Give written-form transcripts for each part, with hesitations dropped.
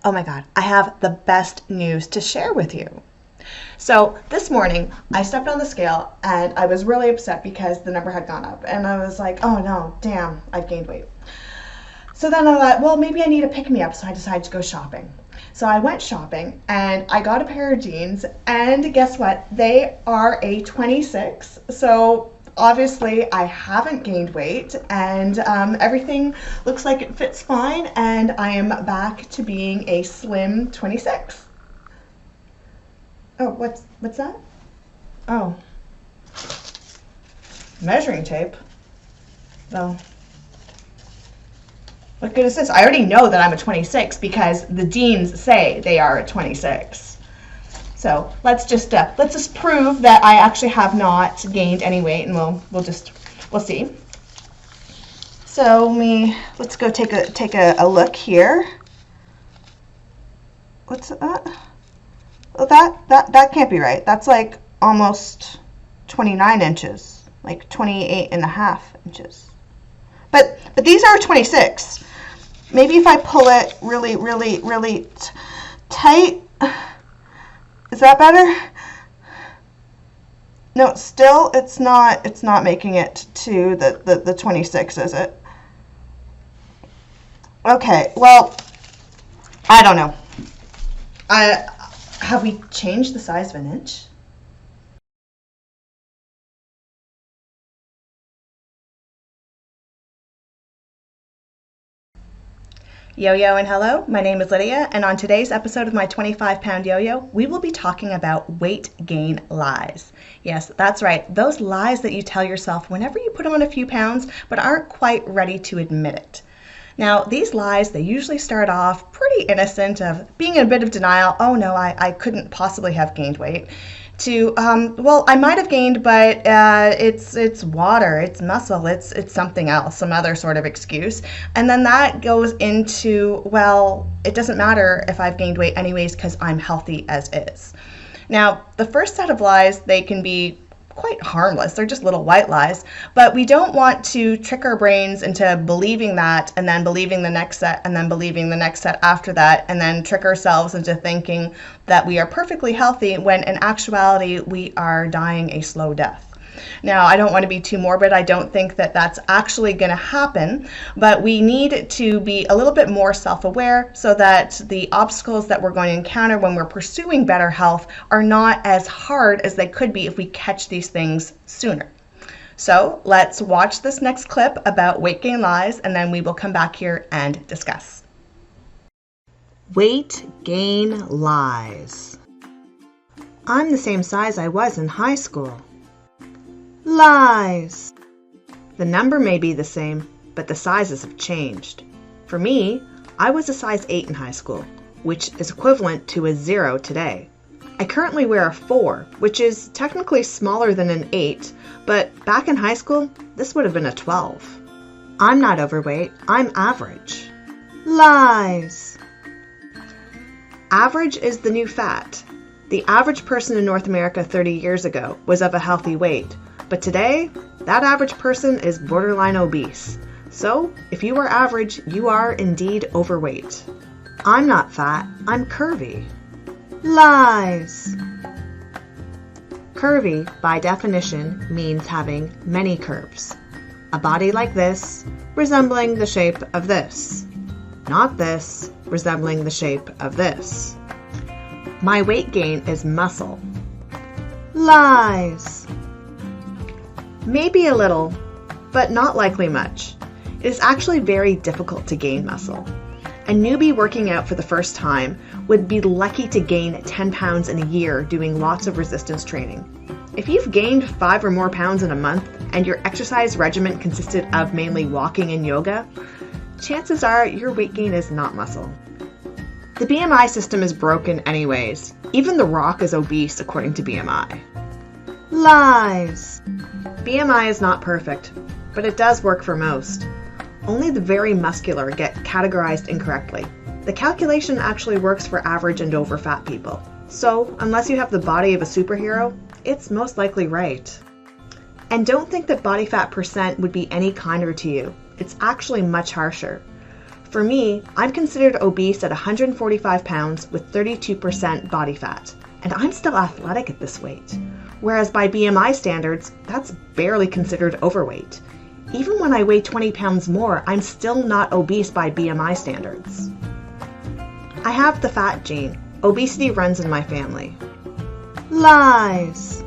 Oh my God, I have the best news to share with you. So this morning I stepped on the scale and I was really upset because the number had gone up and I was like, oh no, damn, I've gained weight. So then I thought, well, maybe I need a pick-me-up, so I decided to go shopping. So I went shopping and I got a pair of jeans, and guess what? They are a 26. So obviously I haven't gained weight, and everything looks like it fits fine, and I am back to being a slim 26. Oh, what's that? Oh, measuring tape. Well, what good is this? I already know that I'm a 26 because the jeans say they are a 26. So let's just prove that I actually have not gained any weight, and we'll see. So let's go take a look here. What's that? Oh, that can't be right. That's like almost 29 inches, like 28 and a half inches. But these are 26. Maybe if I pull it really tight, is that better? No, still it's not making it to the 26, is it? Okay, well, I don't know. Have we changed the size of an inch? Yo-yo and hello, my name is Lydia, and on today's episode of my 25-pound yo-yo, we will be talking about weight gain lies. Yes, that's right, those lies that you tell yourself whenever you put on a few pounds but aren't quite ready to admit it. Now, these lies, they usually start off pretty innocent, of being in a bit of denial. Oh no, I couldn't possibly have gained weight. To, well, I might have gained, but it's water, it's muscle, it's something else, some other sort of excuse. And then that goes into, well, it doesn't matter if I've gained weight anyways because I'm healthy as is. Now, the first set of lies, they can be quite harmless. They're just little white lies, but we don't want to trick our brains into believing that and then believing the next set and then believing the next set after that and then trick ourselves into thinking that we are perfectly healthy when in actuality we are dying a slow death. Now, I don't want to be too morbid. I don't think that that's actually going to happen, but we need to be a little bit more self-aware so that the obstacles that we're going to encounter when we're pursuing better health are not as hard as they could be if we catch these things sooner. So let's watch this next clip about weight gain lies, and then we will come back here and discuss. Weight gain lies. I'm the same size I was in high school. Lies. The number may be the same, but the sizes have changed. For me, I was a size 8 in high school, which is equivalent to a 0 today. I currently wear a 4, which is technically smaller than an 8, but back in high school, this would have been a 12. I'm not overweight, I'm average. Lies. Average is the new fat. The average person in North America 30 years ago was of a healthy weight. But today, that average person is borderline obese. So, if you are average, you are indeed overweight. I'm not fat, I'm curvy. Lies. Curvy, by definition, means having many curves. A body like this, resembling the shape of this. Not this, resembling the shape of this. My weight gain is muscle. Lies. Maybe a little, but not likely much. It is actually very difficult to gain muscle. A newbie working out for the first time would be lucky to gain 10 pounds in a year doing lots of resistance training. If you've gained 5 or more pounds in a month and your exercise regimen consisted of mainly walking and yoga, chances are your weight gain is not muscle. The BMI system is broken anyways. Even The Rock is obese according to BMI. Lies. BMI is not perfect, but it does work for most. Only the very muscular get categorized incorrectly. The calculation actually works for average and over fat people. So, unless you have the body of a superhero, it's most likely right. And don't think that body fat percent would be any kinder to you. It's actually much harsher. For me, I'm considered obese at 145 pounds with 32% body fat, and I'm still athletic at this weight. Whereas by BMI standards, that's barely considered overweight. Even when I weigh 20 pounds more, I'm still not obese by BMI standards. I have the fat gene. Obesity runs in my family. Lies!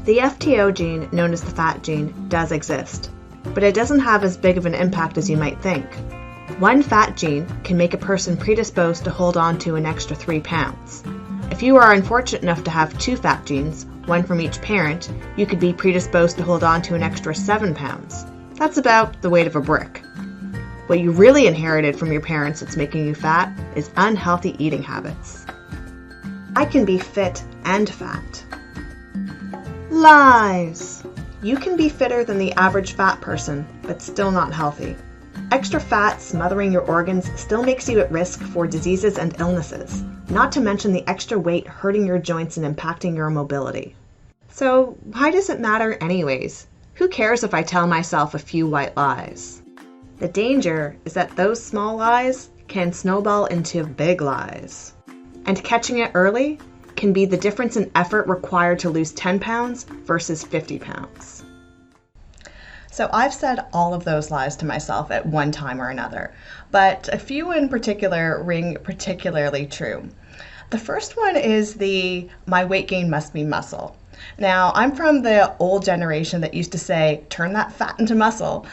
The FTO gene, known as the fat gene, does exist, but it doesn't have as big of an impact as you might think. One fat gene can make a person predisposed to hold on to an extra 3 pounds. If you are unfortunate enough to have 2 fat genes, one from each parent, you could be predisposed to hold on to an extra 7 pounds. That's about the weight of a brick. What you really inherited from your parents that's making you fat is unhealthy eating habits. I can be fit and fat. Lies! You can be fitter than the average fat person, but still not healthy. Extra fat smothering your organs still makes you at risk for diseases and illnesses, not to mention the extra weight hurting your joints and impacting your mobility. So why does it matter anyways? Who cares if I tell myself a few white lies? The danger is that those small lies can snowball into big lies. And catching it early can be the difference in effort required to lose 10 pounds versus 50 pounds. So I've said all of those lies to myself at one time or another, but a few in particular ring particularly true. The first one is my weight gain must be muscle. Now, I'm from the old generation that used to say, turn that fat into muscle.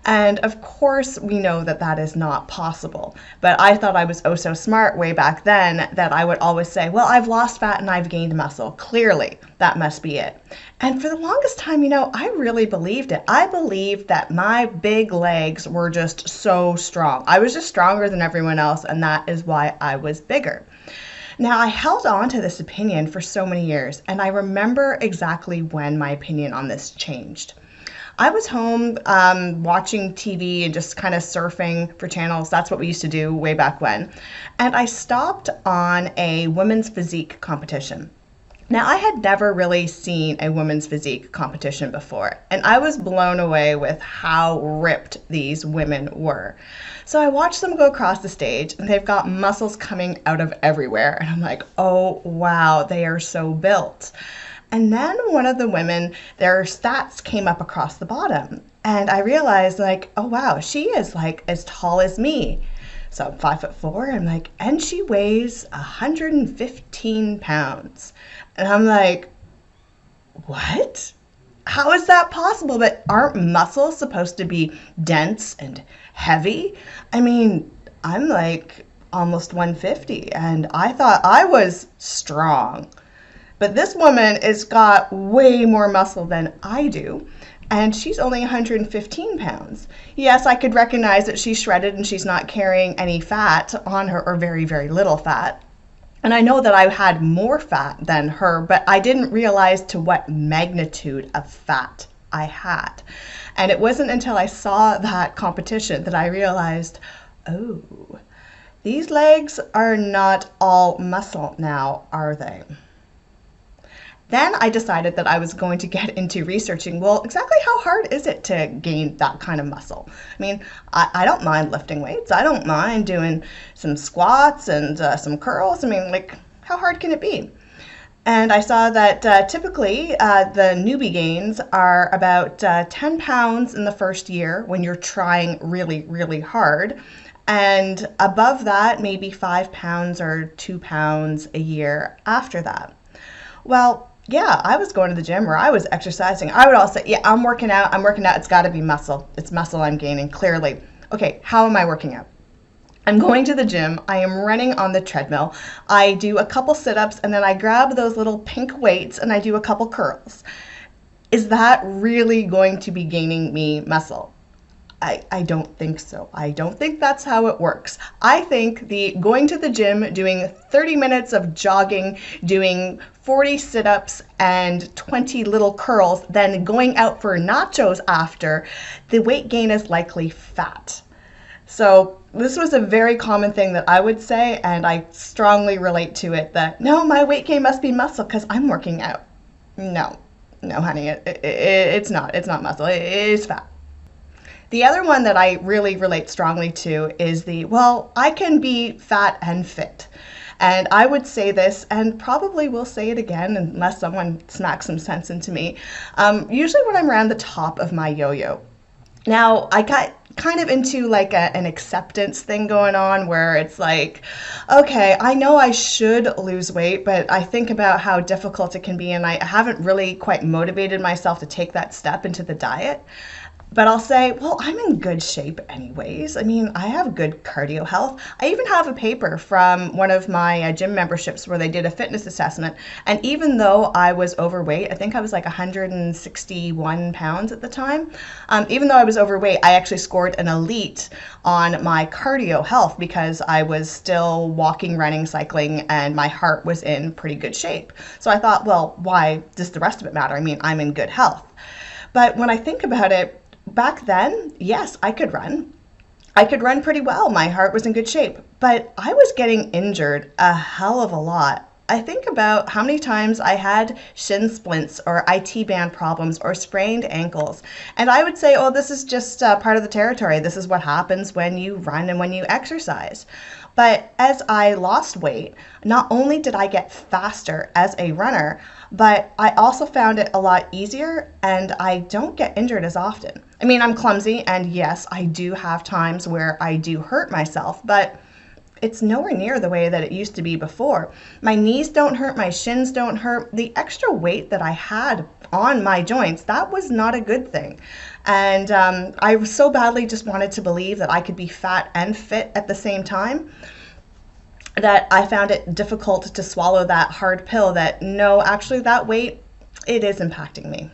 And of course, we know that that is not possible. But I thought I was oh so smart way back then that I would always say, well, I've lost fat and I've gained muscle. Clearly, that must be it. And for the longest time, I really believed it. I believed that my big legs were just so strong. I was just stronger than everyone else, and that is why I was bigger. Now, I held on to this opinion for so many years, and I remember exactly when my opinion on this changed. I was home watching TV and just kind of surfing for channels. That's what we used to do way back when. And I stopped on a women's physique competition. Now, I had never really seen a women's physique competition before, and I was blown away with how ripped these women were. So I watched them go across the stage, and they've got muscles coming out of everywhere, and I'm like, oh, wow, they are so built. And then one of the women, their stats came up across the bottom, and I realized, oh, wow, she is as tall as me. So I'm 5'4", I'm like, and she weighs 115 pounds. And I'm like, what? How is that possible? But aren't muscles supposed to be dense and heavy? I mean, I'm almost 150, and I thought I was strong. But this woman has got way more muscle than I do, and she's only 115 pounds. Yes, I could recognize that she's shredded and she's not carrying any fat on her, or very, very little fat. And I know that I had more fat than her, but I didn't realize to what magnitude of fat I had. And it wasn't until I saw that competition that I realized, oh, these legs are not all muscle now, are they? Then I decided that I was going to get into researching, well, exactly how hard is it to gain that kind of muscle? I mean, I don't mind lifting weights. I don't mind doing some squats and some curls. I mean, how hard can it be? And I saw that typically the newbie gains are about 10 pounds in the first year when you're trying really, really hard. And above that, maybe 5 pounds or 2 pounds a year after that. Well, yeah, I was going to the gym or I was exercising. I would all say, yeah, I'm working out. It's got to be muscle. It's muscle I'm gaining, clearly. Okay, how am I working out? I'm going to the gym. I am running on the treadmill. I do a couple sit-ups, and then I grab those little pink weights and I do a couple curls. Is that really going to be gaining me muscle? I don't think so. I don't think that's how it works. I think the going to the gym, doing 30 minutes of jogging, doing 40 sit-ups and 20 little curls, then going out for nachos after, the weight gain is likely fat. So this was a very common thing that I would say, and I strongly relate to it that, no, my weight gain must be muscle because I'm working out. No, honey, it's not. It's not muscle. It is fat. The other one that I really relate strongly to is well, I can be fat and fit. And I would say this, and probably will say it again unless someone smacks some sense into me, usually when I'm around the top of my yo-yo. Now, I got kind of into like an acceptance thing going on where it's like, okay, I know I should lose weight, but I think about how difficult it can be, and I haven't really quite motivated myself to take that step into the diet. But I'll say, well, I'm in good shape anyways. I mean, I have good cardio health. I even have a paper from one of my gym memberships where they did a fitness assessment. And even though I was overweight, I think I was like 161 pounds at the time. Even though I was overweight, I actually scored an elite on my cardio health because I was still walking, running, cycling, and my heart was in pretty good shape. So I thought, well, why does the rest of it matter? I mean, I'm in good health. But when I think about it, back then, yes, I could run. I could run pretty well. My heart was in good shape, but I was getting injured a hell of a lot. I think about how many times I had shin splints or IT band problems or sprained ankles. And I would say, oh, this is just part of the territory. This is what happens when you run and when you exercise. But as I lost weight, not only did I get faster as a runner, but I also found it a lot easier and I don't get injured as often. I mean, I'm clumsy, and yes, I do have times where I do hurt myself, but it's nowhere near the way that it used to be before. My knees don't hurt, my shins don't hurt. The extra weight that I had on my joints, that was not a good thing. And I so badly just wanted to believe that I could be fat and fit at the same time that I found it difficult to swallow that hard pill that no, actually that weight, it is impacting me.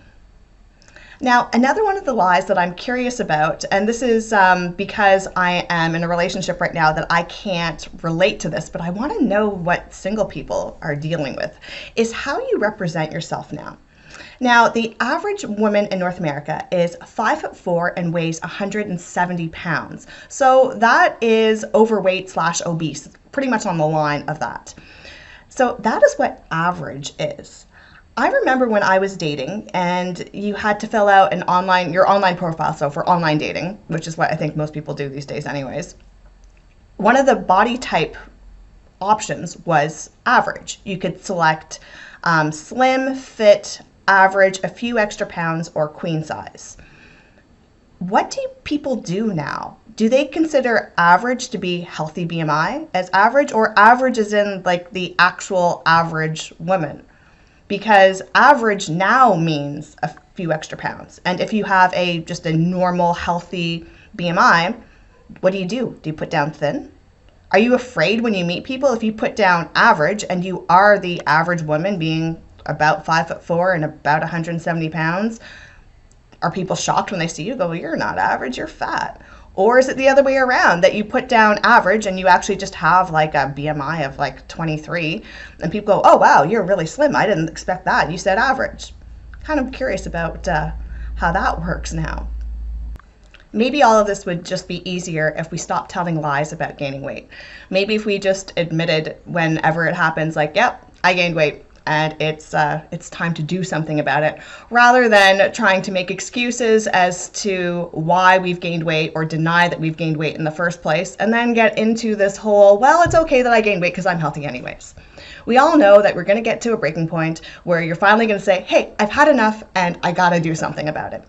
Now, another one of the lies that I'm curious about, and this is because I am in a relationship right now that I can't relate to this, but I want to know what single people are dealing with, is how you represent yourself now. Now, the average woman in North America is 5'4" and weighs 170 pounds. So that is overweight / obese, pretty much on the line of that. So that is what average is. I remember when I was dating and you had to fill out your online profile, so for online dating, which is what I think most people do these days anyways. One of the body type options was average. You could select slim, fit, average, a few extra pounds, or queen size. What do people do now? Do they consider average to be healthy BMI as average, or average as in like the actual average woman? Because average now means a few extra pounds. And if you have just a normal, healthy BMI, what do? Do you put down thin? Are you afraid when you meet people if you put down average and you are the average woman being about 5'4" and about 170 pounds? Are people shocked when they see you? Go, well, you're not average, you're fat. Or is it the other way around, that you put down average and you actually just have like a BMI of like 23 and people go, oh wow, you're really slim. I didn't expect that. You said average. Kind of curious about how that works now. Maybe all of this would just be easier if we stopped telling lies about gaining weight. Maybe if we just admitted whenever it happens, like, yep, I gained weight, and it's time to do something about it, rather than trying to make excuses as to why we've gained weight or deny that we've gained weight in the first place, and then get into this whole, well, it's okay that I gained weight because I'm healthy anyways. We all know that we're going to get to a breaking point where you're finally going to say, hey, I've had enough and I got to do something about it.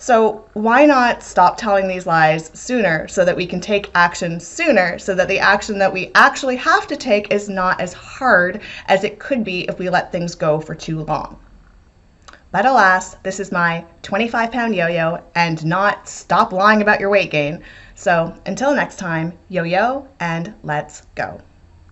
So why not stop telling these lies sooner so that we can take action sooner, so that the action that we actually have to take is not as hard as it could be if we let things go for too long. But alas, this is my 25-pound yo-yo and not stop lying about your weight gain. So until next time, yo-yo and let's go.